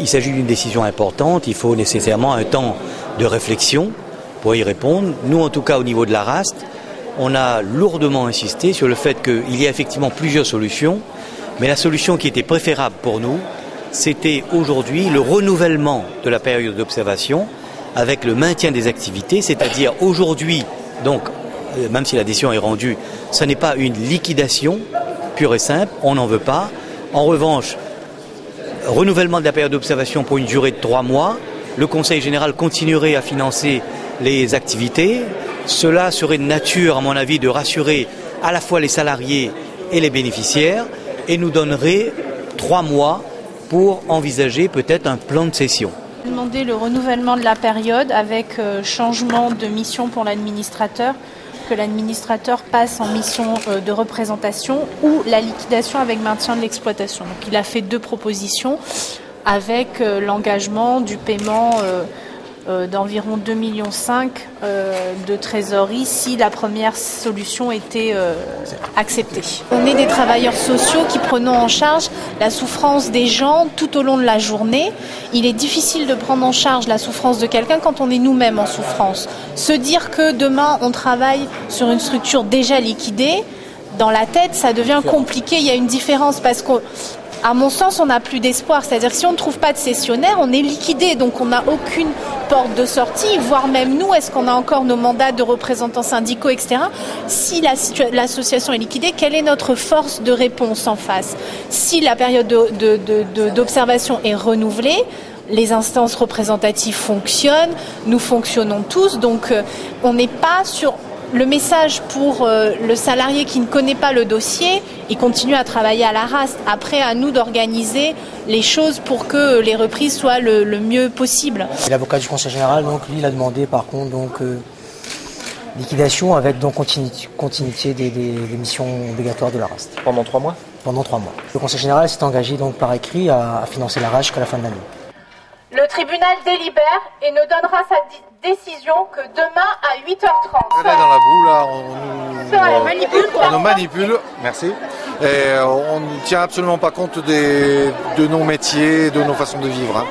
il s'agit d'une décision importante, il faut nécessairement un temps de réflexion pour y répondre. Nous, en tout cas, au niveau de la RAST, on a lourdement insisté sur le fait qu'il y a effectivement plusieurs solutions, mais la solution qui était préférable pour nous, c'était aujourd'hui le renouvellement de la période d'observation avec le maintien des activités, c'est-à-dire aujourd'hui, donc, même si la décision est rendue, ce n'est pas une liquidation pure et simple, on n'en veut pas. En revanche, renouvellement de la période d'observation pour une durée de 3 mois, le Conseil général continuerait à financer les activités. Cela serait de nature, à mon avis, de rassurer à la fois les salariés et les bénéficiaires et nous donnerait 3 mois pour envisager peut-être un plan de cession. Demander le renouvellement de la période avec changement de mission pour l'administrateur, que l'administrateur passe en mission de représentation ou la liquidation avec maintien de l'exploitation. Donc il a fait 2 propositions avec l'engagement du paiement d'environ 2,5 millions de trésorerie si la première solution était acceptée. On est des travailleurs sociaux qui prenons en charge la souffrance des gens tout au long de la journée. Il est difficile de prendre en charge la souffrance de quelqu'un quand on est nous-mêmes en souffrance. Se dire que demain on travaille sur une structure déjà liquidée, dans la tête ça devient compliqué, il y a une différence parce que à mon sens, on n'a plus d'espoir. C'est-à-dire que si on ne trouve pas de cessionnaire, on est liquidé. Donc on n'a aucune porte de sortie, voire même nous, est-ce qu'on a encore nos mandats de représentants syndicaux, etc. Si l'association est liquidée, quelle est notre force de réponse en face? Si la période d'observation est renouvelée, les instances représentatives fonctionnent, nous fonctionnons tous. Donc on n'est pas sur... Le message pour le salarié qui ne connaît pas le dossier, il continue à travailler à la RAST. Après, à nous d'organiser les choses pour que les reprises soient le mieux possible. L'avocat du Conseil général, donc, lui, il a demandé par contre liquidation avec donc continuité des missions obligatoires de la RAST. Pendant 3 mois? Pendant 3 mois. Le Conseil général s'est engagé donc par écrit à financer la RAST jusqu'à la fin de l'année. Le tribunal délibère et ne donnera sa décision que demain à 8h30. Elle est dans la boue là, on nous manipule, merci. Et on ne tient absolument pas compte de nos métiers, de nos façons de vivre.